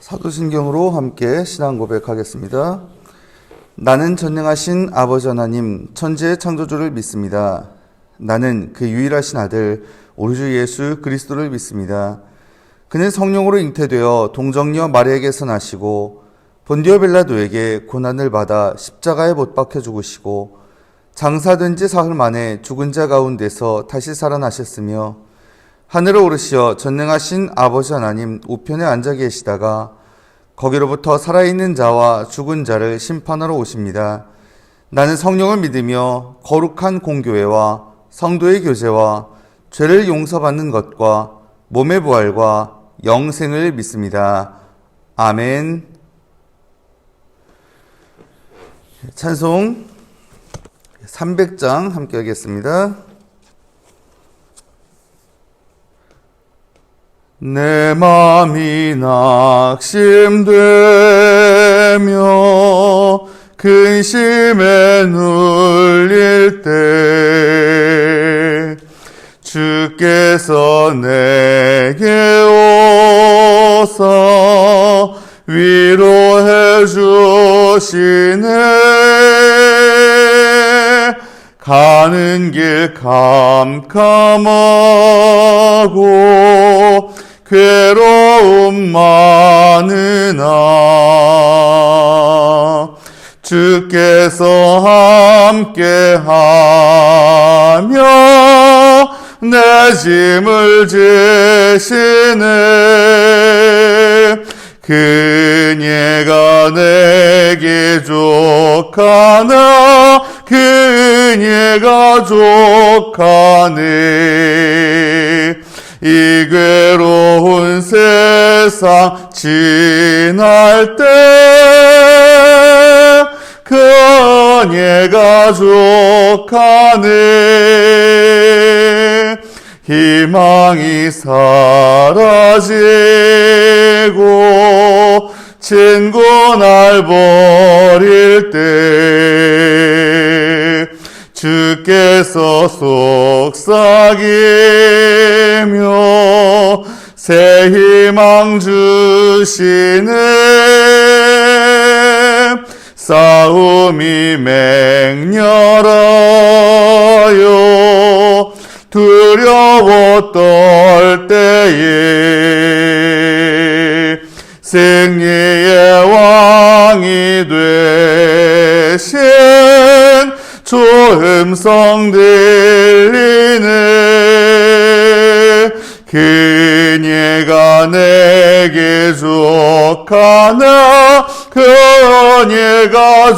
사도신경으로 함께 신앙 고백하겠습니다. 나는 전능하신 아버지 하나님 천지의 창조주를 믿습니다. 나는 그 유일하신 아들 우리 주 예수 그리스도를 믿습니다. 그는 성령으로 잉태되어 동정녀 마리아에게서 나시고 본디오 빌라도에게 고난을 받아 십자가에 못 박혀 죽으시고 장사된 지 사흘 만에 죽은 자 가운데서 다시 살아나셨으며 하늘에 오르시어 전능하신 아버지 하나님 우편에 앉아 계시다가 거기로부터 살아있는 자와 죽은 자를 심판하러 오십니다. 나는 성령을 믿으며 거룩한 공교회와 성도의 교제와 죄를 용서받는 것과 몸의 부활과 영생을 믿습니다. 아멘. 찬송 300장 함께 하겠습니다. 내 맘이 낙심되며 근심에 눌릴 때 주께서 내게 오사 위로해 주시네. 가는 길 캄캄하고 괴로움 많으나 주께서 함께하며 내 짐을 지시네. 그녀가 내게 족하나 그녀가 족하네. 이 괴로운 세상 지날 때 그녀가 족하네. 희망이 사라지고 친구 날 버릴 때 주께서 속삭이며 새 희망 주시네. 싸움이 맹렬하여 두려워 떨 때에 승리의 왕이 되신 주 음성 들리네. 그녀가 내게 족하나 그녀가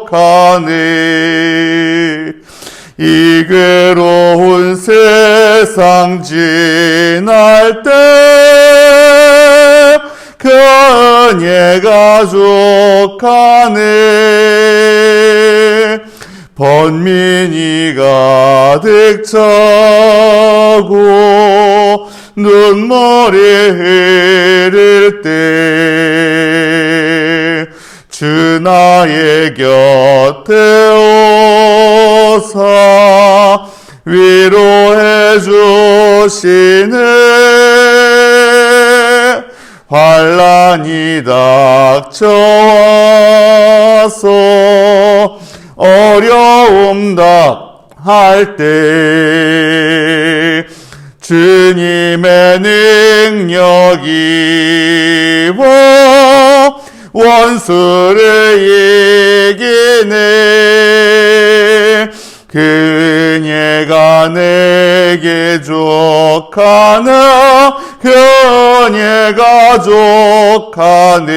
족하네. 이 괴로운 세상 지날 때 그녀가 족하네. 번민이 가득 차고 눈물이 흐를 때 주 나의 곁에 오사 위로해 주시네. 환난이 닥쳐와서 어려움 당할 때 주님의 능력이 원수를 이기네. 그녀가 내게 족하나 그녀가 족하네.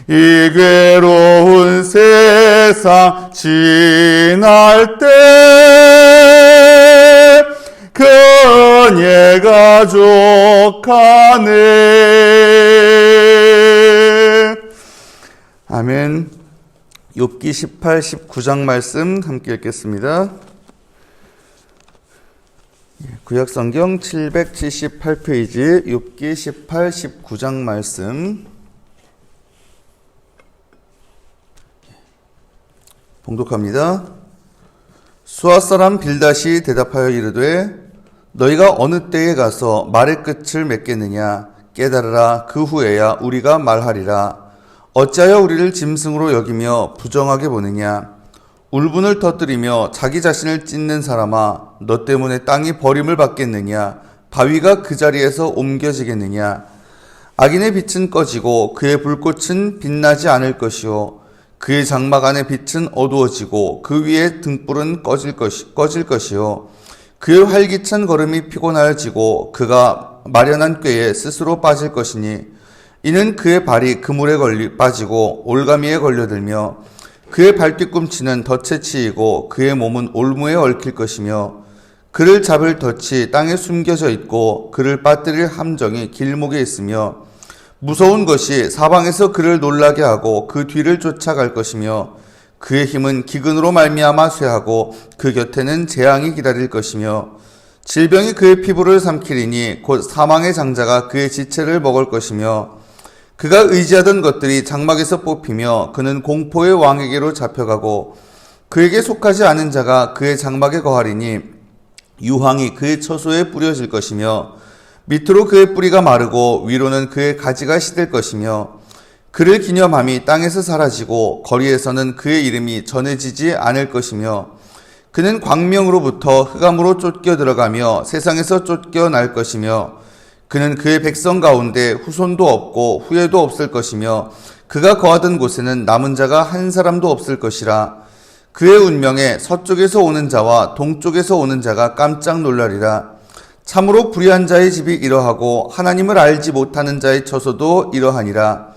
이 괴로운 세상 지날 때 그녀가 족하네. 아멘. 욥기 18, 19장 말씀 함께 읽겠습니다. 구약성경 778페이지 욥기 18, 19장 말씀 봉독합니다. 수아 사람 빌닷이 대답하여 이르되 너희가 어느 때에 가서 말의 끝을 맺겠느냐? 깨달으라. 그 후에야 우리가 말하리라. 어찌하여 우리를 짐승으로 여기며 부정하게 보느냐. 울분을 터뜨리며 자기 자신을 찢는 사람아, 너 때문에 땅이 버림을 받겠느냐. 바위가 그 자리에서 옮겨지겠느냐. 악인의 빛은 꺼지고 그의 불꽃은 빛나지 않을 것이요, 그의 장막 안의 빛은 어두워지고 그 위에 등불은 꺼질 것이요, 그의 활기찬 걸음이 피곤하여지고 그가 마련한 꾀에 스스로 빠질 것이니, 이는 그의 발이 그물에 빠지고 올가미에 걸려들며 그의 발뒤꿈치는 덫에 치이고 그의 몸은 올무에 얽힐 것이며, 그를 잡을 덫이 땅에 숨겨져 있고 그를 빠뜨릴 함정이 길목에 있으며, 무서운 것이 사방에서 그를 놀라게 하고 그 뒤를 쫓아갈 것이며, 그의 힘은 기근으로 말미암아 쇠하고 그 곁에는 재앙이 기다릴 것이며, 질병이 그의 피부를 삼키리니 곧 사망의 장자가 그의 지체를 먹을 것이며, 그가 의지하던 것들이 장막에서 뽑히며 그는 공포의 왕에게로 잡혀가고 그에게 속하지 않은 자가 그의 장막에 거하리니, 유황이 그의 처소에 뿌려질 것이며 밑으로 그의 뿌리가 마르고 위로는 그의 가지가 시들 것이며, 그를 기념함이 땅에서 사라지고 거리에서는 그의 이름이 전해지지 않을 것이며, 그는 광명으로부터 흑암으로 쫓겨 들어가며 세상에서 쫓겨날 것이며, 그는 그의 백성 가운데 후손도 없고 후예도 없을 것이며, 그가 거하던 곳에는 남은 자가 한 사람도 없을 것이라. 그의 운명에 서쪽에서 오는 자와 동쪽에서 오는 자가 깜짝 놀라리라. 참으로 불의한 자의 집이 이러하고 하나님을 알지 못하는 자의 처소도 이러하니라.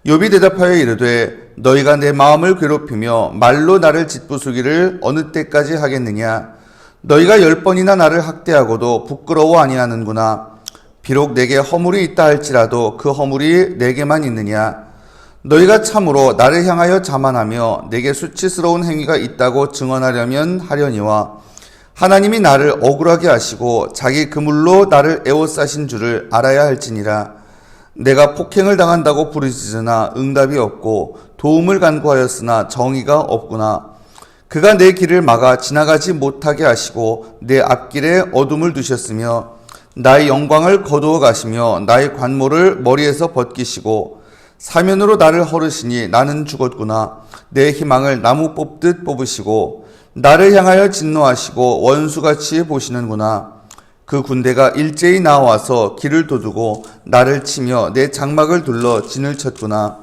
욥이 대답하여 이르되, 너희가 내 마음을 괴롭히며 말로 나를 짓부수기를 어느 때까지 하겠느냐. 너희가 10번이나 나를 학대하고도 부끄러워 아니하는구나. 비록 내게 허물이 있다 할지라도 그 허물이 내게만 있느냐. 너희가 참으로 나를 향하여 자만하며 내게 수치스러운 행위가 있다고 증언하려면 하려니와, 하나님이 나를 억울하게 하시고 자기 그물로 나를 에워싸신 줄을 알아야 할지니라. 내가 폭행을 당한다고 부르짖으나 응답이 없고 도움을 간구하였으나 정의가 없구나. 그가 내 길을 막아 지나가지 못하게 하시고 내 앞길에 어둠을 두셨으며, 나의 영광을 거두어 가시며 나의 관모를 머리에서 벗기시고 사면으로 나를 헐으시니 나는 죽었구나. 내 희망을 나무 뽑듯 뽑으시고 나를 향하여 진노하시고 원수같이 보시는구나. 그 군대가 일제히 나와서 길을 도두고 나를 치며 내 장막을 둘러 진을 쳤구나.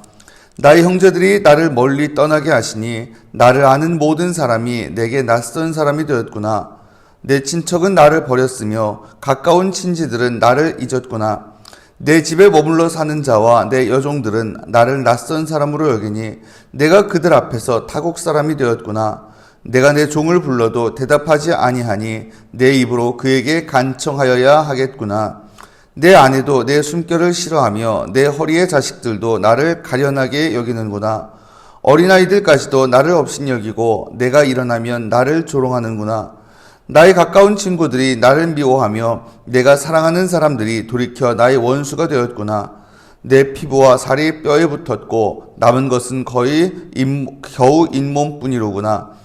나의 형제들이 나를 멀리 떠나게 하시니 나를 아는 모든 사람이 내게 낯선 사람이 되었구나. 내 친척은 나를 버렸으며 가까운 친지들은 나를 잊었구나. 내 집에 머물러 사는 자와 내 여종들은 나를 낯선 사람으로 여기니 내가 그들 앞에서 타국 사람이 되었구나. 내가 내 종을 불러도 대답하지 아니하니 내 입으로 그에게 간청하여야 하겠구나. 내 아내도 내 숨결을 싫어하며 내 허리의 자식들도 나를 가련하게 여기는구나. 어린아이들까지도 나를 업신여기고 내가 일어나면 나를 조롱하는구나. 나의 가까운 친구들이 나를 미워하며 내가 사랑하는 사람들이 돌이켜 나의 원수가 되었구나. 내 피부와 살이 뼈에 붙었고 남은 것은 겨우 잇몸뿐이로구나.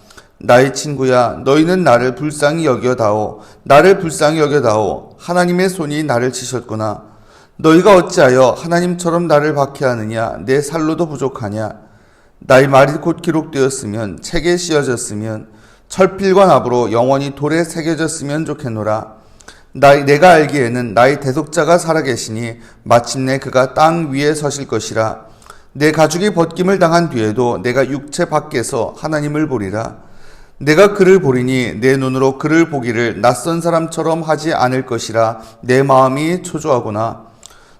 나의 친구야, 너희는 나를 불쌍히 여겨다오. 나를 불쌍히 여겨다오. 하나님의 손이 나를 치셨구나. 너희가 어찌하여 하나님처럼 나를 박해하느냐. 내 살로도 부족하냐. 나의 말이 곧 기록되었으면, 책에 씌어졌으면, 철필과 납으로 영원히 돌에 새겨졌으면 좋겠노라. 내가 알기에는 나의 대속자가 살아계시니 마침내 그가 땅 위에 서실 것이라. 내 가죽이 벗김을 당한 뒤에도 내가 육체 밖에서 하나님을 보리라. 내가 그를 보리니 내 눈으로 그를 보기를 낯선 사람처럼 하지 않을 것이라. 내 마음이 초조하구나.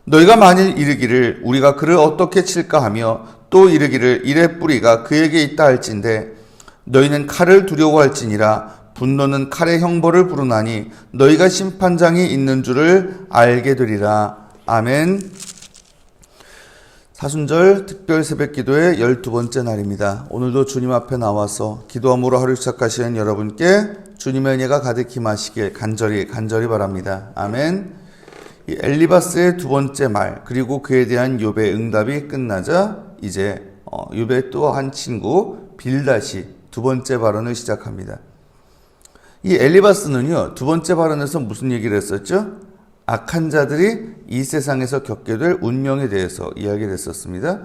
너희가 만일 이르기를 우리가 그를 어떻게 칠까 하며 또 이르기를 이래 뿌리가 그에게 있다 할진대, 너희는 칼을 두려워할지니라. 분노는 칼의 형벌을 부르나니 너희가 심판장이 있는 줄을 알게 되리라. 아멘. 사순절 특별 새벽기도의 12번째 날입니다. 오늘도 주님 앞에 나와서 기도함으로 하루 시작하시는 여러분께 주님의 은혜가 가득히 마시길 간절히 바랍니다. 아멘. 이 엘리바스의 두 번째 말, 그리고 그에 대한 욥의 응답이 끝나자 이제 욥의 또 한 친구 빌닷이 두 번째 발언을 시작합니다. 이 엘리바스는요, 두 번째 발언에서 무슨 얘기를 했었죠? 악한 자들이 이 세상에서 겪게 될 운명에 대해서 이야기를 했었습니다.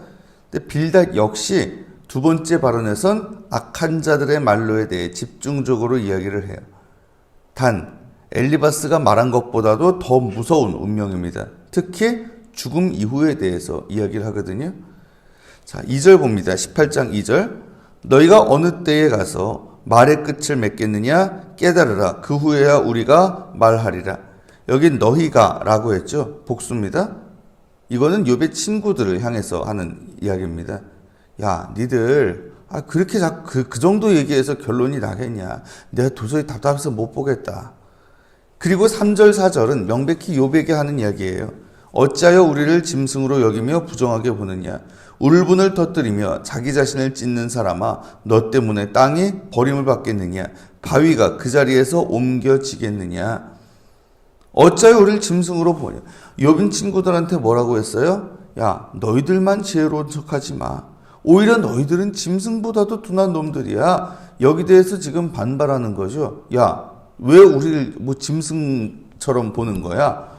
근데 빌닷 역시 두 번째 발언에선 악한 자들의 말로에 대해 집중적으로 이야기를 해요. 단 엘리바스가 말한 것보다도 더 무서운 운명입니다. 특히 죽음 이후에 대해서 이야기를 하거든요. 자, 2절 봅니다. 18장 2절. 너희가 어느 때에 가서 말의 끝을 맺겠느냐 깨달으라. 그 후에야 우리가 말하리라. 여기 너희가 라고 했죠. 복수입니다. 이거는 욥의 친구들을 향해서 하는 이야기입니다. 야, 니들 그렇게 그 정도 얘기해서 결론이 나겠냐. 내가 도저히 답답해서 못 보겠다. 그리고 3절 4절은 명백히 욥에게 하는 이야기예요. 어찌하여 우리를 짐승으로 여기며 부정하게 보느냐. 울분을 터뜨리며 자기 자신을 찢는 사람아, 너 때문에 땅이 버림을 받겠느냐. 바위가 그 자리에서 옮겨지겠느냐. 어찌하여 우리를 짐승으로 보냐. 욥인 친구들한테 뭐라고 했어요? 야, 너희들만 지혜로운 척하지 마. 오히려 너희들은 짐승보다도 둔한 놈들이야. 여기 대해서 지금 반발하는 거죠. 야, 왜 우리를 짐승처럼 보는 거야?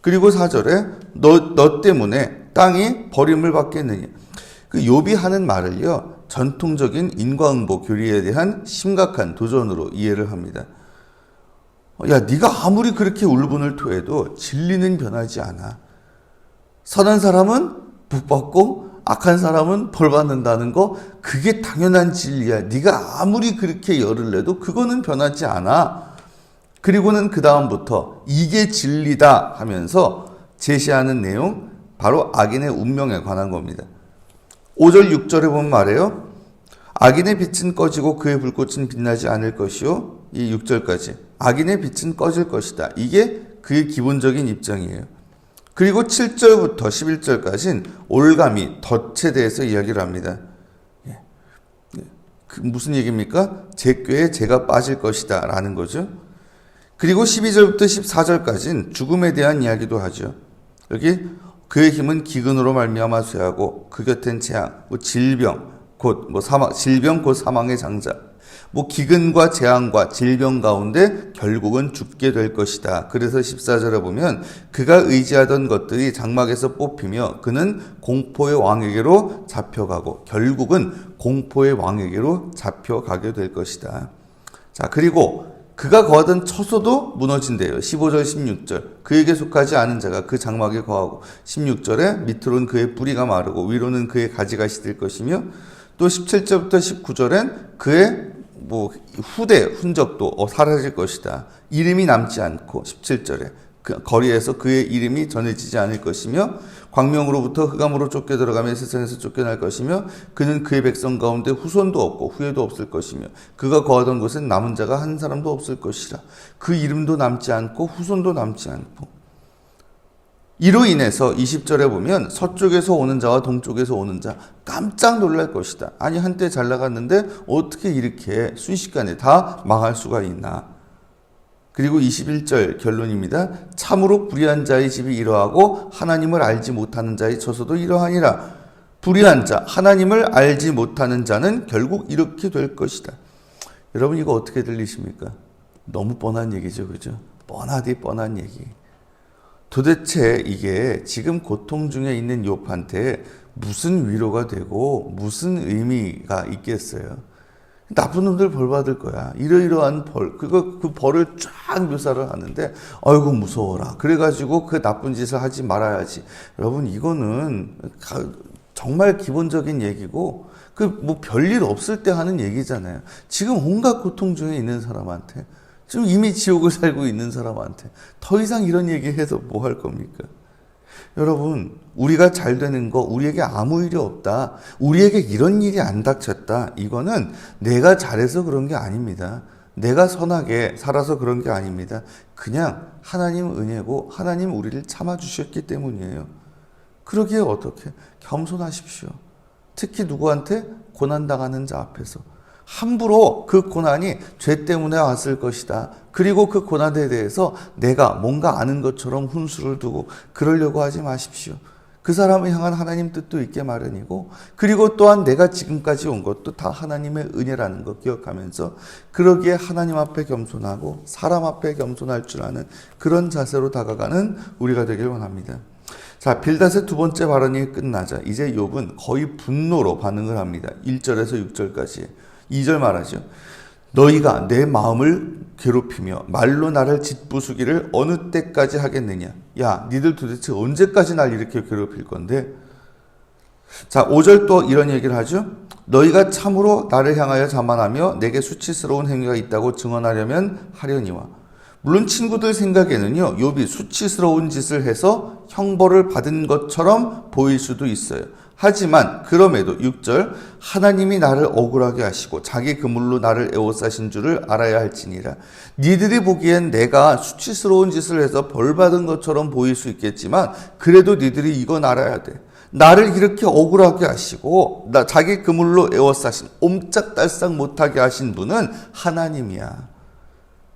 그리고 4절에 너 때문에 땅이 버림을 받겠느냐. 그 욥이 하는 말을요, 전통적인 인과응보 교리에 대한 심각한 도전으로 이해를 합니다. 야, 네가 아무리 그렇게 울분을 토해도 진리는 변하지 않아. 선한 사람은 복 받고 악한 사람은 벌 받는다는 거, 그게 당연한 진리야. 네가 아무리 그렇게 열을 내도 그거는 변하지 않아. 그리고는 그 다음부터 이게 진리다 하면서 제시하는 내용, 바로 악인의 운명에 관한 겁니다. 5절 6절에 보면 말해요. 악인의 빛은 꺼지고 그의 불꽃은 빛나지 않을 것이요. 이 6절까지. 악인의 빛은 꺼질 것이다. 이게 그의 기본적인 입장이에요. 그리고 7절부터 11절까지는 올가미, 덫에 대해서 이야기를 합니다. 무슨 얘기입니까? 제 꾀에 제가 빠질 것이다 라는 거죠. 그리고 12절부터 14절까지는 죽음에 대한 이야기도 하죠. 여기 그의 힘은 기근으로 말미암아 쇠하고 그 곁엔 재앙, 질병, 질병 곧 사망의 장자. 기근과 재앙과 질병 가운데 결국은 죽게 될 것이다. 그래서 14절에 보면 그가 의지하던 것들이 장막에서 뽑히며 그는 공포의 왕에게로 잡혀가고 결국은 공포의 왕에게로 잡혀가게 될 것이다. 자, 그리고 그가 거하던 처소도 무너진대요. 15절 16절. 그에게 속하지 않은 자가 그 장막에 거하고 16절에 밑으로는 그의 뿌리가 마르고 위로는 그의 가지가 시들 것이며 또 17절부터 19절엔 그의 후대 흔적도 사라질 것이다. 이름이 남지 않고 17절에 거리에서 그의 이름이 전해지지 않을 것이며 광명으로부터 흑암으로 쫓겨 들어가며 세상에서 쫓겨날 것이며 그는 그의 백성 가운데 후손도 없고 후예도 없을 것이며 그가 거하던 곳엔 남은 자가 한 사람도 없을 것이라. 그 이름도 남지 않고 후손도 남지 않고. 이로 인해서 20절에 보면 서쪽에서 오는 자와 동쪽에서 오는 자 깜짝 놀랄 것이다. 아니, 한때 잘 나갔는데 어떻게 이렇게 순식간에 다 망할 수가 있나. 그리고 21절 결론입니다. 참으로 불의한 자의 집이 이러하고 하나님을 알지 못하는 자의 처소도 이러하니라. 불의한 자, 하나님을 알지 못하는 자는 결국 이렇게 될 것이다. 여러분, 이거 어떻게 들리십니까? 너무 뻔한 얘기죠, 그죠? 뻔하디 뻔한 얘기. 도대체 이게 지금 고통 중에 있는 욥한테 무슨 위로가 되고 무슨 의미가 있겠어요? 나쁜 놈들 벌 받을 거야. 이러이러한 벌. 그 벌을 쫙 묘사를 하는데, 아이고, 무서워라. 그래가지고 그 나쁜 짓을 하지 말아야지. 여러분, 이거는 정말 기본적인 얘기고, 별일 없을 때 하는 얘기잖아요. 지금 온갖 고통 중에 있는 사람한테, 지금 이미 지옥을 살고 있는 사람한테 더 이상 이런 얘기 해서 뭐 할 겁니까? 여러분, 우리가 잘 되는 거, 우리에게 아무 일이 없다. 우리에게 이런 일이 안 닥쳤다. 이거는 내가 잘해서 그런 게 아닙니다. 내가 선하게 살아서 그런 게 아닙니다. 그냥 하나님 은혜고 하나님 우리를 참아주셨기 때문이에요. 그러기에 어떻게? 겸손하십시오. 특히 누구한테? 고난당하는 자 앞에서. 함부로 그 고난이 죄 때문에 왔을 것이다. 그리고 그 고난에 대해서 내가 뭔가 아는 것처럼 훈수를 두고 그러려고 하지 마십시오. 그 사람을 향한 하나님 뜻도 있게 마련이고, 그리고 또한 내가 지금까지 온 것도 다 하나님의 은혜라는 거 기억하면서 그러기에 하나님 앞에 겸손하고 사람 앞에 겸손할 줄 아는 그런 자세로 다가가는 우리가 되길 원합니다. 자, 빌닷의 두 번째 발언이 끝나자 이제 욥은 거의 분노로 반응을 합니다. 1절에서 6절까지. 2절 말하죠. 너희가 내 마음을 괴롭히며 말로 나를 짓부수기를 어느 때까지 하겠느냐. 야, 니들 도대체 언제까지 날 이렇게 괴롭힐 건데? 자, 5절 또 이런 얘기를 하죠. 너희가 참으로 나를 향하여 자만하며 내게 수치스러운 행위가 있다고 증언하려면 하려니와. 물론 친구들 생각에는요, 욥이 수치스러운 짓을 해서 형벌을 받은 것처럼 보일 수도 있어요. 하지만 그럼에도 6절 하나님이 나를 억울하게 하시고 자기 그물로 나를 에워싸신 줄을 알아야 할지니라. 니들이 보기엔 내가 수치스러운 짓을 해서 벌 받은 것처럼 보일 수 있겠지만 그래도 니들이 이건 알아야 돼. 나를 이렇게 억울하게 하시고 자기 그물로 에워싸신, 옴짝달싹 못하게 하신 분은 하나님이야.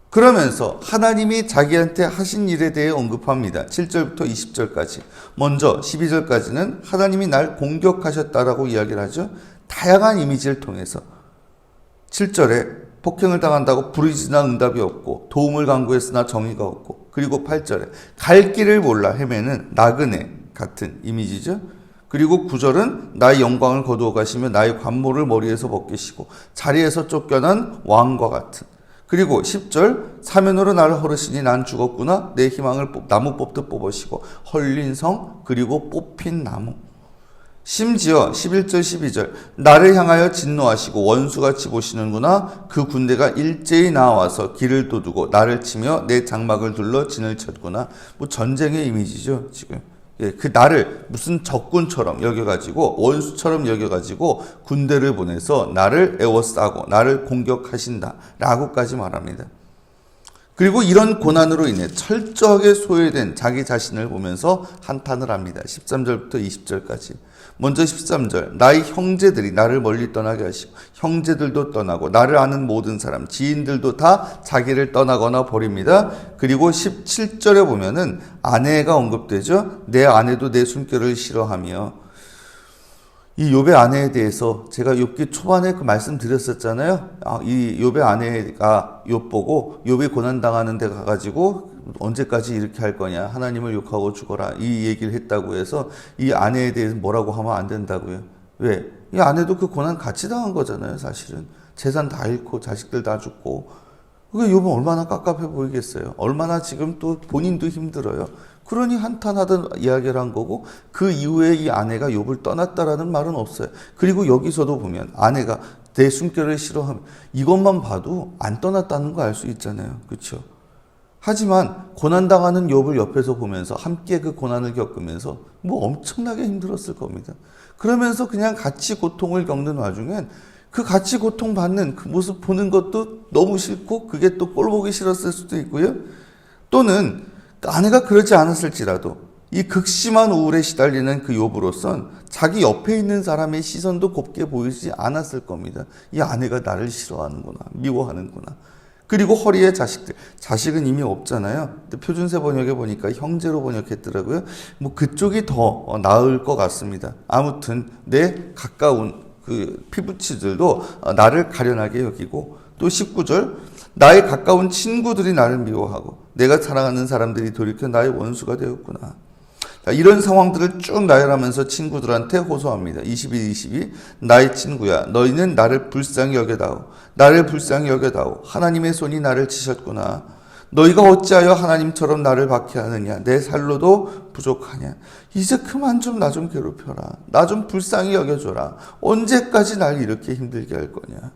그러면서 하나님이 자기한테 하신 일에 대해 언급합니다. 7절부터 20절까지. 먼저 12절까지는 하나님이 날 공격하셨다라고 이야기를 하죠. 다양한 이미지를 통해서. 7절에 폭행을 당한다고 부르짖으나 응답이 없고 도움을 간구했으나 정의가 없고, 그리고 8절에 갈 길을 몰라 헤매는 나그네 같은 이미지죠. 그리고 9절은 나의 영광을 거두어 가시며 나의 관모를 머리에서 벗기시고 자리에서 쫓겨난 왕과 같은. 그리고 10절 사면으로 나를 허르시니 난 죽었구나. 내 희망을 나무 뽑듯 뽑으시고 헐린 성, 그리고 뽑힌 나무. 심지어 11절 12절 나를 향하여 진노하시고 원수같이 보시는구나. 그 군대가 일제히 나와서 길을 도두고 나를 치며 내 장막을 둘러 진을 쳤구나. 뭐 전쟁의 이미지죠 지금. 예, 그 나를 무슨 적군처럼 여겨가지고 원수처럼 여겨가지고 군대를 보내서 나를 에워싸고 나를 공격하신다 라고까지 말합니다. 그리고 이런 고난으로 인해 철저하게 소외된 자기 자신을 보면서 한탄을 합니다. 13절부터 20절까지. 먼저 13절 나의 형제들이 나를 멀리 떠나게 하시고 형제들도 떠나고 나를 아는 모든 사람 지인들도 다 자기를 떠나거나 버립니다. 그리고 17절에 보면은 아내가 언급되죠. 내 아내도 내 숨결을 싫어하며. 이 욥의 아내에 대해서 제가 욥기 초반에 그 말씀 드렸었잖아요. 이 욥의 아내가 욥 보고 욥이 고난당하는 데 가가지고 언제까지 이렇게 할 거냐, 하나님을 욕하고 죽어라, 이 얘기를 했다고 해서 이 아내에 대해서 뭐라고 하면 안 된다고요. 왜? 이 아내도 그 고난 같이 당한 거잖아요. 사실은 재산 다 잃고 자식들 다 죽고. 그게 욥은 얼마나 깝깝해 보이겠어요. 얼마나 지금 또 본인도 힘들어요. 그러니 한탄하던 이야기를 한 거고, 그 이후에 이 아내가 욥을 떠났다라는 말은 없어요. 그리고 여기서도 보면 아내가 내 숨결을 싫어하면 이것만 봐도 안 떠났다는 거 알 수 있잖아요. 그렇죠? 하지만 고난당하는 욥을 옆에서 보면서 함께 그 고난을 겪으면서 뭐 엄청나게 힘들었을 겁니다. 그러면서 그냥 같이 고통을 겪는 와중엔 그 같이 고통받는 그 모습 보는 것도 너무 싫고 그게 또 꼴 보기 싫었을 수도 있고요. 또는 아내가 그러지 않았을지라도 이 극심한 우울에 시달리는 그 욥으로선 자기 옆에 있는 사람의 시선도 곱게 보이지 않았을 겁니다. 이 아내가 나를 싫어하는구나, 미워하는구나. 그리고 허리에 자식들. 자식은 이미 없잖아요. 표준세 번역에 보니까 형제로 번역했더라고요. 뭐 그쪽이 더 나을 것 같습니다. 아무튼 내 가까운 그 피부치들도 나를 가련하게 여기고, 또 19절 나의 가까운 친구들이 나를 미워하고 내가 사랑하는 사람들이 돌이켜 나의 원수가 되었구나. 이런 상황들을 쭉 나열하면서 친구들한테 호소합니다. 21, 22 나의 친구야, 너희는 나를 불쌍히 여겨다오. 나를 불쌍히 여겨다오. 하나님의 손이 나를 치셨구나. 너희가 어찌하여 하나님처럼 나를 박해하느냐. 내 살로도 부족하냐. 이제 그만 좀 나 좀 괴롭혀라. 나 좀 불쌍히 여겨줘라. 언제까지 날 이렇게 힘들게 할 거냐.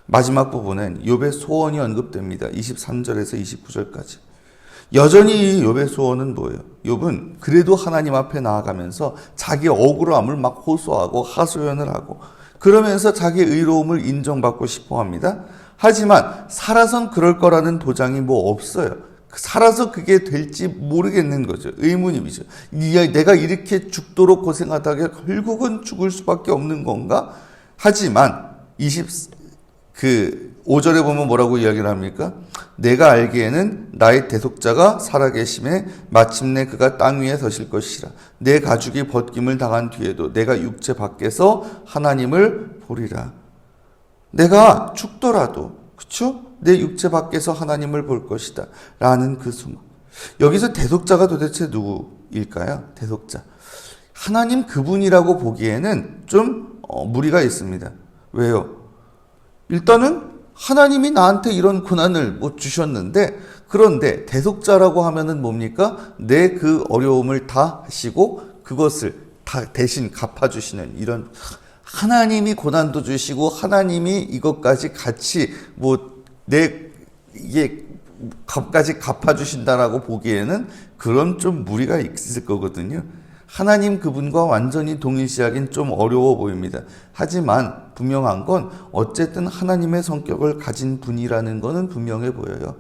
마지막 부분엔 욥의 소원이 언급됩니다. 23절에서 29절까지. 여전히 이 욥의 소원은 뭐예요? 욥은 그래도 하나님 앞에 나아가면서 자기 억울함을 막 호소하고 하소연을 하고 그러면서 자기의 의로움을 인정받고 싶어 합니다. 하지만 살아선 그럴 거라는 보장이 뭐 없어요. 살아서 그게 될지 모르겠는 거죠. 의문이죠. 내가 이렇게 죽도록 고생하다가 결국은 죽을 수밖에 없는 건가? 하지만 5절에 보면 뭐라고 이야기를 합니까? 내가 알기에는 나의 대속자가 살아계심에 마침내 그가 땅 위에 서실 것이라. 내 가죽이 벗김을 당한 뒤에도 내가 육체 밖에서 하나님을 보리라. 내가 죽더라도, 그쵸? 내 육체 밖에서 하나님을 볼 것이다 라는 그 소망. 여기서 대속자가 도대체 누구일까요? 대속자, 하나님 그분이라고 보기에는 좀 무리가 있습니다. 왜요? 일단은 하나님이 나한테 이런 고난을 주셨는데, 그런데 대속자라고 하면은 뭡니까? 내 그 어려움을 다 하시고 그것을 다 대신 갚아주시는, 이런, 하나님이 고난도 주시고 하나님이 이것까지 같이 이게 값까지 갚아주신다라고 보기에는 그런 좀 무리가 있을 거거든요. 하나님 그분과 완전히 동일시하긴 좀 어려워 보입니다. 하지만 분명한 건 어쨌든 하나님의 성격을 가진 분이라는 거는 분명해 보여요.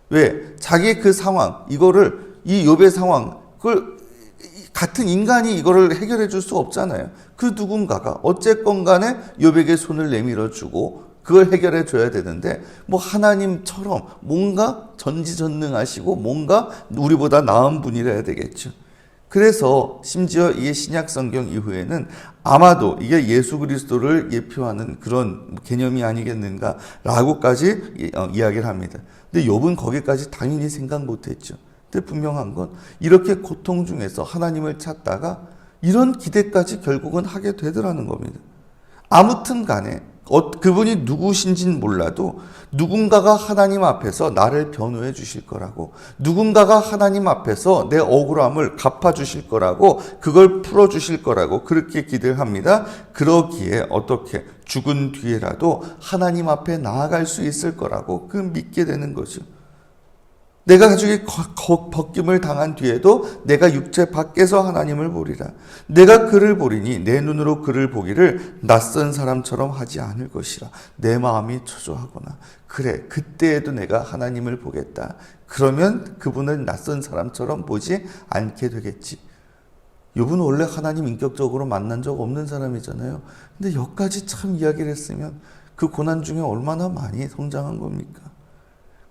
왜? 자기의 그 상황, 이 욥의 상황, 그걸 같은 인간이 이거를 해결해 줄 수 없잖아요. 그 누군가가 어쨌건 간에 욥에게 손을 내밀어 주고 그걸 해결해 줘야 되는데, 하나님처럼 뭔가 전지전능하시고 뭔가 우리보다 나은 분이라야 되겠죠. 그래서 심지어 이 신약 성경 이후에는 아마도 이게 예수 그리스도를 예표하는 그런 개념이 아니겠는가라고까지 이야기를 합니다. 근데 욥은 거기까지 당연히 생각 못했죠. 근데 분명한 건 이렇게 고통 중에서 하나님을 찾다가 이런 기대까지 결국은 하게 되더라는 겁니다. 아무튼 간에 그분이 누구신지는 몰라도 누군가가 하나님 앞에서 나를 변호해 주실 거라고, 누군가가 하나님 앞에서 내 억울함을 갚아주실 거라고, 그걸 풀어주실 거라고 그렇게 기대를 합니다. 그러기에 어떻게 죽은 뒤에라도 하나님 앞에 나아갈 수 있을 거라고 믿게 되는 거죠. 내가 가죽이 벗김을 당한 뒤에도 내가 육체 밖에서 하나님을 보리라. 내가 그를 보리니 내 눈으로 그를 보기를 낯선 사람처럼 하지 않을 것이라. 내 마음이 초조하구나. 그래, 그때에도 내가 하나님을 보겠다. 그러면 그분을 낯선 사람처럼 보지 않게 되겠지. 욥은 원래 하나님 인격적으로 만난 적 없는 사람이잖아요. 근데 여기까지 참 이야기를 했으면 그 고난 중에 얼마나 많이 성장한 겁니까?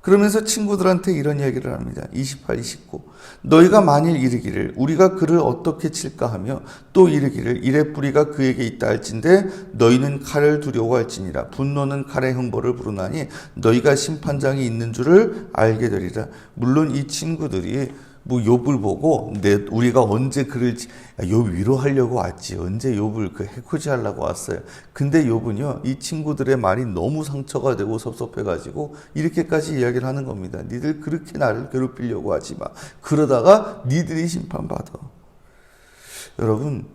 그러면서 친구들한테 이런 얘기를 합니다. 28, 29. 너희가 만일 이르기를 우리가 그를 어떻게 칠까 하며 또 이르기를 이래 뿌리가 그에게 있다 할진대 너희는 칼을 두려워할지니라. 분노는 칼의 형벌을 부르나니 너희가 심판장이 있는 줄을 알게 되리라. 물론 이 친구들이 욥을 보고 우리가 언제 그를 욥 위로하려고 왔지, 언제 욥을 해코지 하려고 왔어요. 근데 욥은요, 이 친구들의 말이 너무 상처가 되고 섭섭해가지고 이렇게까지 이야기를 하는 겁니다. 니들 그렇게 나를 괴롭히려고 하지 마. 그러다가 니들이 심판받아. 여러분,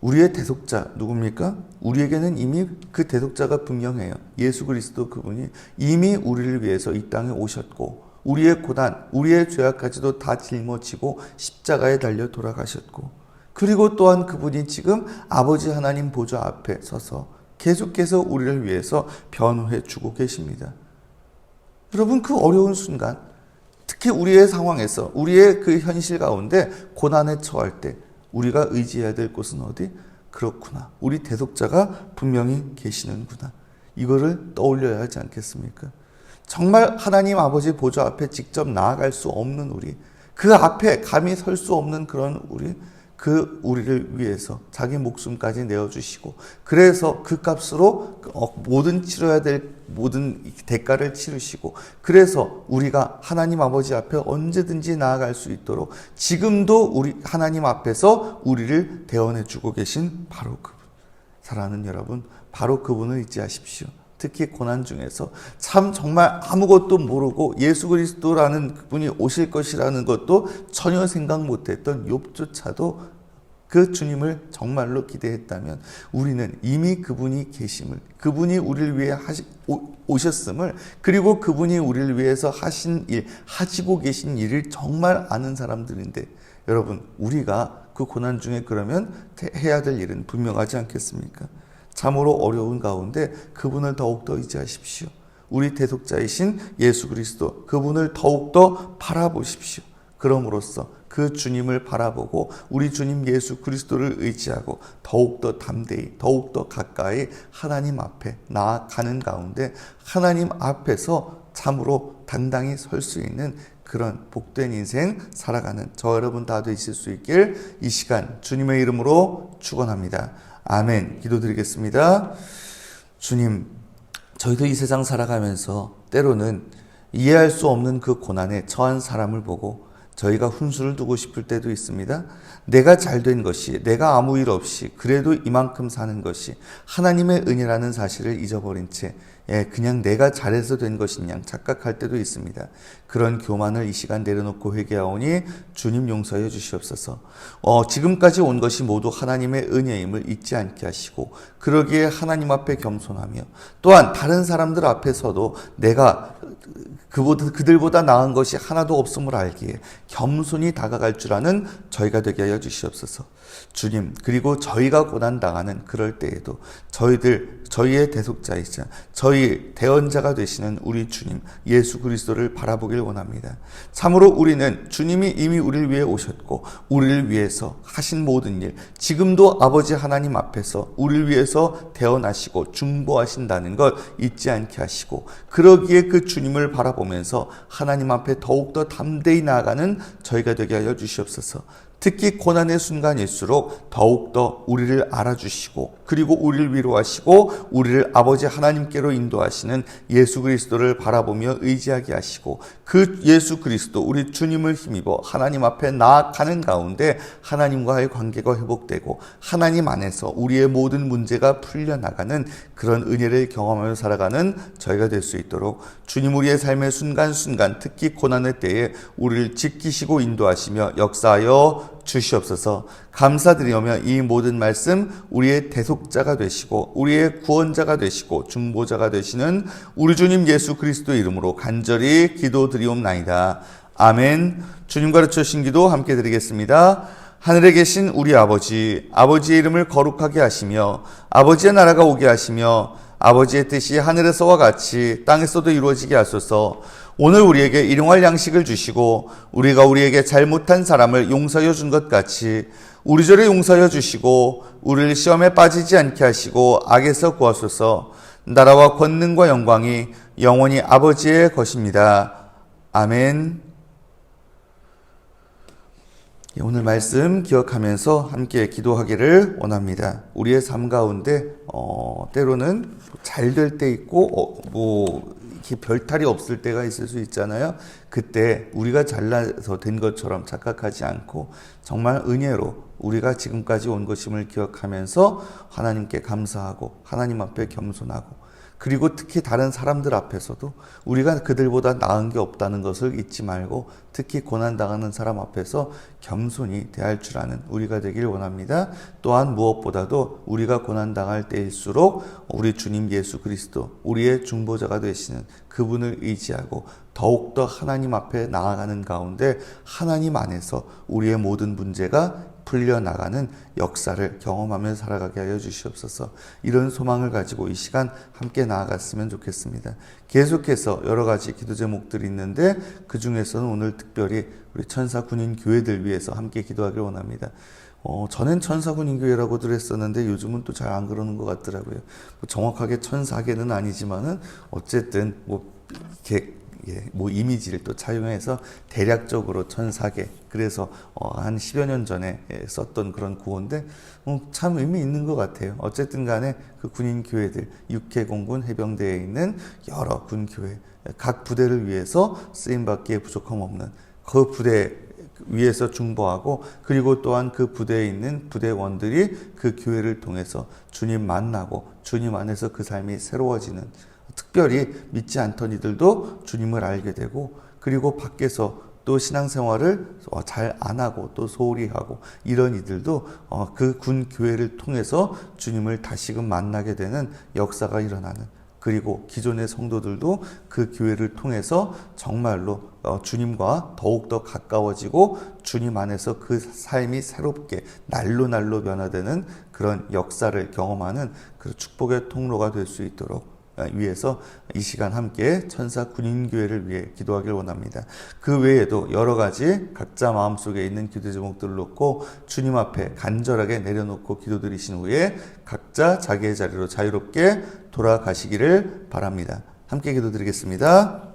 우리의 대속자 누굽니까? 우리에게는 이미 그 대속자가 분명해요. 예수 그리스도, 그분이 이미 우리를 위해서 이 땅에 오셨고 우리의 고난, 우리의 죄악까지도 다 짊어지고 십자가에 달려 돌아가셨고, 그리고 또한 그분이 지금 아버지 하나님 보좌 앞에 서서 계속해서 우리를 위해서 변호해 주고 계십니다. 여러분, 그 어려운 순간, 특히 우리의 상황에서, 우리의 그 현실 가운데 고난에 처할 때 우리가 의지해야 될 곳은 어디? 그렇구나, 우리 대속자가 분명히 계시는구나, 이거를 떠올려야 하지 않겠습니까? 정말 하나님 아버지 보좌 앞에 직접 나아갈 수 없는 우리, 그 앞에 감히 설 수 없는 그런 우리를 위해서 자기 목숨까지 내어주시고, 그래서 그 값으로 모든 치러야 될 모든 대가를 치르시고, 그래서 우리가 하나님 아버지 앞에 언제든지 나아갈 수 있도록 지금도 우리 하나님 앞에서 우리를 대언해주고 계신 바로 그분. 사랑하는 여러분, 바로 그분을 잊지 마십시오. 특히 고난 중에서 참 정말 아무것도 모르고 예수 그리스도라는 그분이 오실 것이라는 것도 전혀 생각 못했던 욥조차도 그 주님을 정말로 기대했다면, 우리는 이미 그분이 계심을, 그분이 우리를 위해 오셨음을, 그리고 그분이 우리를 위해서 하신 일, 하시고 계신 일을 정말 아는 사람들인데, 여러분, 우리가 그 고난 중에 그러면 해야 될 일은 분명하지 않겠습니까? 참으로 어려운 가운데 그분을 더욱더 의지하십시오. 우리 대속자이신 예수 그리스도, 그분을 더욱더 바라보십시오. 그럼으로써 그 주님을 바라보고 우리 주님 예수 그리스도를 의지하고 더욱더 담대히 더욱더 가까이 하나님 앞에 나아가는 가운데 하나님 앞에서 참으로 당당히 설 수 있는 그런 복된 인생 살아가는 저 여러분 다 되실 수 있길 이 시간 주님의 이름으로 축원합니다. 아멘. 기도드리겠습니다. 주님, 저희도 이 세상 살아가면서 때로는 이해할 수 없는 그 고난에 처한 사람을 보고 저희가 훈수를 두고 싶을 때도 있습니다. 내가 잘된 것이, 내가 아무 일 없이 그래도 이만큼 사는 것이 하나님의 은혜라는 사실을 잊어버린 채 그냥 내가 잘해서 된 것인 양 착각할 때도 있습니다. 그런 교만을 이 시간 내려놓고 회개하오니 주님 용서해 주시옵소서. 지금까지 온 것이 모두 하나님의 은혜임을 잊지 않게 하시고 그러기에 하나님 앞에 겸손하며 또한 다른 사람들 앞에서도 내가 그들보다 나은 것이 하나도 없음을 알기에 겸손히 다가갈 줄 아는 저희가 되게 하여 주시옵소서. 주님, 그리고 저희가 고난당하는 그럴 때에도 저희의 대속자이자 저희 대언자가 되시는 우리 주님 예수 그리스도를 바라보길 원합니다. 참으로 우리는 주님이 이미 우리를 위해 오셨고 우리를 위해서 하신 모든 일, 지금도 아버지 하나님 앞에서 우리를 위해서 대언하시고 중보하신다는 것 잊지 않게 하시고 그러기에 그 주님을 바라보면서 하나님 앞에 더욱더 담대히 나아가는 저희가 되게 하여 주시옵소서. 특히 고난의 순간일수록 더욱더 우리를 알아주시고 그리고 우리를 위로하시고 우리를 아버지 하나님께로 인도하시는 예수 그리스도를 바라보며 의지하게 하시고 그 예수 그리스도 우리 주님을 힘입어 하나님 앞에 나아가는 가운데 하나님과의 관계가 회복되고 하나님 안에서 우리의 모든 문제가 풀려나가는 그런 은혜를 경험하며 살아가는 저희가 될 수 있도록 주님 우리의 삶의 순간순간 특히 고난의 때에 우리를 지키시고 인도하시며 역사하여 주시옵소서. 감사드리며 이 모든 말씀 우리의 대속자가 되시고 우리의 구원자가 되시고 중보자가 되시는 우리 주님 예수 그리스도 이름으로 간절히 기도드리옵나이다. 아멘. 주님 가르쳐 주신 기도 함께 드리겠습니다. 하늘에 계신 우리 아버지, 아버지의 이름을 거룩하게 하시며 아버지의 나라가 오게 하시며 아버지의 뜻이 하늘에서와 같이 땅에서도 이루어지게 하소서. 오늘 우리에게 일용할 양식을 주시고 우리가 우리에게 잘못한 사람을 용서하여 준 것 같이 우리 죄를 용서하여 주시고 우리를 시험에 빠지지 않게 하시고 악에서 구하소서. 나라와 권능과 영광이 영원히 아버지의 것입니다. 아멘. 오늘 말씀 기억하면서 함께 기도하기를 원합니다. 우리의 삶 가운데 때로는 잘 될 때 있고 이렇게 별탈이 없을 때가 있을 수 있잖아요. 그때 우리가 잘나서 된 것처럼 착각하지 않고 정말 은혜로 우리가 지금까지 온 것임을 기억하면서 하나님께 감사하고 하나님 앞에 겸손하고 그리고 특히 다른 사람들 앞에서도 우리가 그들보다 나은 게 없다는 것을 잊지 말고 특히 고난당하는 사람 앞에서 겸손히 대할 줄 아는 우리가 되길 원합니다. 또한 무엇보다도 우리가 고난당할 때일수록 우리 주님 예수 그리스도 우리의 중보자가 되시는 그분을 의지하고 더욱더 하나님 앞에 나아가는 가운데 하나님 안에서 우리의 모든 문제가 풀려나가는 역사를 경험하며 살아가게 하여 주시옵소서. 이런 소망을 가지고 이 시간 함께 나아갔으면 좋겠습니다. 계속해서 여러 가지 기도 제목들이 있는데 그 중에서는 오늘 특별히 우리 천사군인 교회들 위해서 함께 기도하길 원합니다. 전엔 천사군인교회라고들 했었는데 요즘은 또 잘 안 그러는 것 같더라고요. 정확하게 천사계는 아니지만은 어쨌든 이렇게 이미지를 또 차용해서 대략적으로 천사계, 그래서 한 10여 년 전에 썼던 그런 구호인데 참 의미 있는 것 같아요. 어쨌든 간에 그 군인 교회들, 육해공군 해병대에 있는 여러 군교회, 각 부대를 위해서 쓰임받기에 부족함 없는 그 부대 위에서 중보하고 그리고 또한 그 부대에 있는 부대원들이 그 교회를 통해서 주님 만나고 주님 안에서 그 삶이 새로워지는, 특별히 믿지 않던 이들도 주님을 알게 되고 그리고 밖에서 또 신앙생활을 잘 안 하고 또 소홀히 하고 이런 이들도 그 군 교회를 통해서 주님을 다시금 만나게 되는 역사가 일어나는, 그리고 기존의 성도들도 그 교회를 통해서 정말로 주님과 더욱더 가까워지고 주님 안에서 그 삶이 새롭게 날로 변화되는 그런 역사를 경험하는 그 축복의 통로가 될 수 있도록 위해서 이 시간 함께 천사 군인교회를 위해 기도하길 원합니다. 그 외에도 여러 가지 각자 마음속에 있는 기도 제목들을 놓고 주님 앞에 간절하게 내려놓고 기도드리신 후에 각자 자기의 자리로 자유롭게 돌아가시기를 바랍니다. 함께 기도드리겠습니다.